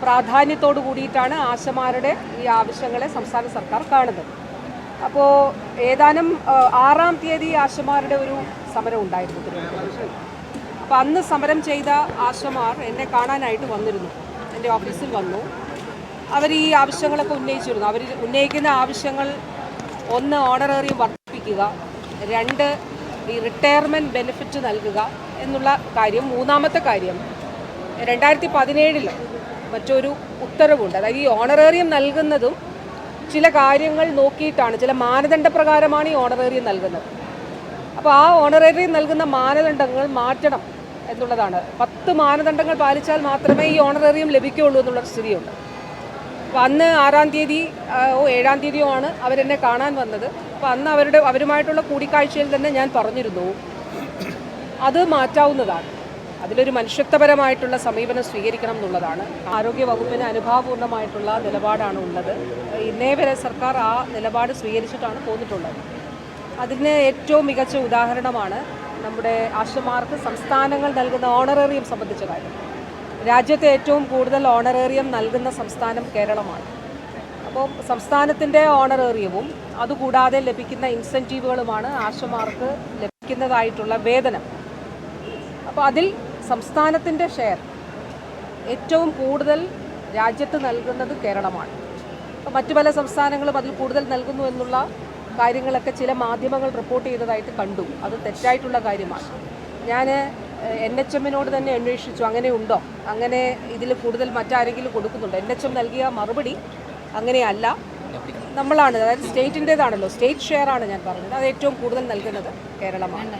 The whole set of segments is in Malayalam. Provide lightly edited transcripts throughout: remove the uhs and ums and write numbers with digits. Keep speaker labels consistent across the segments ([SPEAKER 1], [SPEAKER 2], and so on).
[SPEAKER 1] പ്രാധാന്യത്തോടു കൂടിയിട്ടാണ് ആശമാരുടെ ഈ ആവശ്യങ്ങളെ സംസ്ഥാന സർക്കാർ കാണുന്നത്. അപ്പോൾ ഏതാനും 6-ാം തീയതി ആശമാരുടെ ഒരു സമരം ഉണ്ടായിരുന്നു തിരുവനന്തപുരത്ത്. അപ്പോൾ അന്ന് സമരം ചെയ്ത ആശമാർ എന്നെ കാണാനായിട്ട് വന്നിരുന്നു, എൻ്റെ ഓഫീസിൽ വന്നു. അവർ ഈ ആവശ്യങ്ങളൊക്കെ ഉന്നയിച്ചിരുന്നു. അവർ ഉന്നയിക്കുന്ന ആവശ്യങ്ങൾ 1 ഓണറേറിയം വർദ്ധിപ്പിക്കുക, 2 ഈ റിട്ടയർമെൻറ്റ് ബെനിഫിറ്റ് നൽകുക എന്നുള്ള കാര്യം. 3-ാമത്തെ കാര്യം 2017 മറ്റൊരു ഉത്തരവുണ്ട്. അതായത് ഈ ഓണറേറിയം നൽകുന്നതും ചില കാര്യങ്ങൾ നോക്കിയിട്ടാണ്, ചില മാനദണ്ഡപ്രകാരമാണ് ഈ ഓണറേറിയം നൽകുന്നത്. അപ്പോൾ ആ ഓണറേറിയം നൽകുന്ന മാനദണ്ഡങ്ങൾ മാറ്റണം എന്നുള്ളതാണ്. 10 മാനദണ്ഡങ്ങൾ പാലിച്ചാൽ മാത്രമേ ഈ ഓണറേറിയം ലഭിക്കുകയുള്ളൂ എന്നുള്ളൊരു സ്ഥിതിയുണ്ട്. അപ്പോൾ അന്ന് 6-ാം തീയതി 7-ാം തീയതിയോ ആണ് അവരെന്നെ കാണാൻ വന്നത്. അപ്പോൾ അന്ന് അവരുമായിട്ടുള്ള കൂടിക്കാഴ്ചയിൽ തന്നെ ഞാൻ പറഞ്ഞിരുന്നു, അത് മാറ്റാവുന്നതാണ്, അതിലൊരു മനുഷ്യത്വപരമായിട്ടുള്ള സമീപനം സ്വീകരിക്കണം എന്നുള്ളതാണ്. ആരോഗ്യ വകുപ്പിന് അനുഭാവപൂർണ്ണമായിട്ടുള്ള നിലപാടാണ് ഉള്ളത്. ഇന്നേ വരെ സർക്കാർ ആ നിലപാട് സ്വീകരിച്ചിട്ടാണ് പോന്നിട്ടുള്ളത്. അതിന് ഏറ്റവും മികച്ച ഉദാഹരണമാണ് നമ്മുടെ ആശമാർക്ക് സംസ്ഥാനങ്ങൾ നൽകുന്ന ഓണറേറിയം സംബന്ധിച്ച കാര്യം. രാജ്യത്തെ ഏറ്റവും കൂടുതൽ ഓണറേറിയം നൽകുന്ന സംസ്ഥാനം കേരളമാണ്. അപ്പോൾ സംസ്ഥാനത്തിൻ്റെ ഓണറേറിയവും അതുകൂടാതെ ലഭിക്കുന്ന ഇൻസെൻറ്റീവുകളുമാണ് ആശമാർക്ക് ലഭിക്കുന്നതായിട്ടുള്ള വേതനം. അപ്പോൾ അതിൽ സംസ്ഥാനത്തിൻ്റെ ഷെയർ ഏറ്റവും കൂടുതൽ രാജ്യത്ത് നൽകുന്നത് കേരളമാണ്. അപ്പോൾ മറ്റു പല സംസ്ഥാനങ്ങളും അതിൽ കൂടുതൽ നൽകുന്നു എന്നുള്ള കാര്യങ്ങളൊക്കെ ചില മാധ്യമങ്ങൾ റിപ്പോർട്ട് ചെയ്തതായിട്ട് കണ്ടു. അത് തെറ്റായിട്ടുള്ള കാര്യമാണ്. ഞാൻ NHM-നോട് തന്നെ അന്വേഷിച്ചു, അങ്ങനെ ഉണ്ടോ, അങ്ങനെ ഇതിൽ കൂടുതൽ മറ്റാരെങ്കിലും കൊടുക്കുന്നുണ്ടോ? NHM നൽകിയ മറുപടി അങ്ങനെയല്ല, നമ്മളാണ്, അതായത് സ്റ്റേറ്റിൻ്റേതാണല്ലോ, സ്റ്റേറ്റ് ഷെയർ ആണ് ഞാൻ പറഞ്ഞത്, അത് ഏറ്റവും കൂടുതൽ നൽകുന്നത് കേരളമാണ്.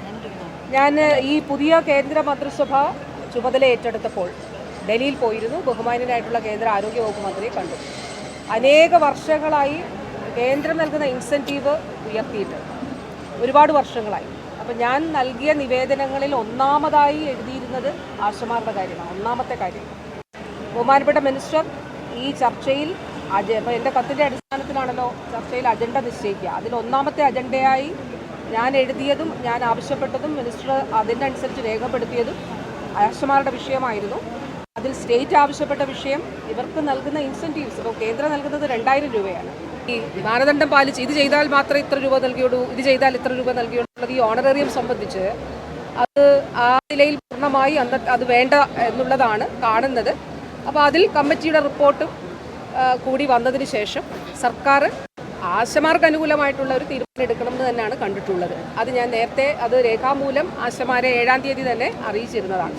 [SPEAKER 1] ഞാൻ ഈ പുതിയ കേന്ദ്ര മന്ത്രിസഭ ചുമതല ഏറ്റെടുത്തപ്പോൾ ഡൽഹിയിൽ പോയിരുന്നു. ബഹുമാന്യനായിട്ടുള്ള കേന്ദ്ര ആരോഗ്യ വകുപ്പ് മന്ത്രിയെ കണ്ടു. അനേക വർഷങ്ങളായി കേന്ദ്രം നൽകുന്ന ഇൻസെൻറ്റീവ് ഉയർത്തിയിട്ട് ഒരുപാട് വർഷങ്ങളായി. അപ്പോൾ ഞാൻ നൽകിയ നിവേദനങ്ങളിൽ ഒന്നാമതായി എഴുതിയിരുന്നത് ആശമാരുടെ കാര്യമാണ്. ഒന്നാമത്തെ കാര്യം ബഹുമാനപ്പെട്ട മിനിസ്റ്റർ ഈ ചർച്ചയിൽ അപ്പോൾ എൻ്റെ കത്തിൻ്റെ അടിസ്ഥാനത്തിലാണല്ലോ ചർച്ചയിൽ അജണ്ട നിശ്ചയിക്കുക. അതിൽ ഒന്നാമത്തെ അജണ്ടയായി ഞാൻ എഴുതിയതും ഞാൻ ആവശ്യപ്പെട്ടതും മിനിസ്റ്റർ അതിൻ്റെ അനുസരിച്ച് രേഖപ്പെടുത്തിയതും ആശമാരുടെ വിഷയമായിരുന്നു. അതിൽ സ്റ്റേറ്റ് ആവശ്യപ്പെട്ട വിഷയം ഇവർക്ക് നൽകുന്ന ഇൻസെൻറ്റീവ്സ്. ഇപ്പോൾ കേന്ദ്രം നൽകുന്നത് 2000 രൂപയാണ്. ഈ മാനദണ്ഡം പാലിച്ച് ഇത് ചെയ്താൽ മാത്രമേ ഇത്ര രൂപ നൽകിയുള്ളൂ, ഇത് ചെയ്താൽ ഇത്ര രൂപ നൽകിയുള്ളൂ. ഈ ഓണറേറിയം സംബന്ധിച്ച് അത് ആ നിലയിൽ പൂർണ്ണമായി അത് വേണ്ട എന്നുള്ളതാണ് കാണുന്നത്. അപ്പോൾ അതിൽ കമ്മിറ്റിയുടെ റിപ്പോർട്ടും കൂടി വന്നതിന് ശേഷം സർക്കാർ ആശമാർക്ക് അനുകൂലമായിട്ടുള്ള ഒരു തീരുമാനം എടുക്കണമെന്ന് തന്നെയാണ് കണ്ടിട്ടുള്ളത്. അത് ഞാൻ നേരത്തെ അത് രേഖാമൂലം ആശമാരെ 7-ാം തീയതി തന്നെ അറിയിച്ചിരുന്നതാണ്.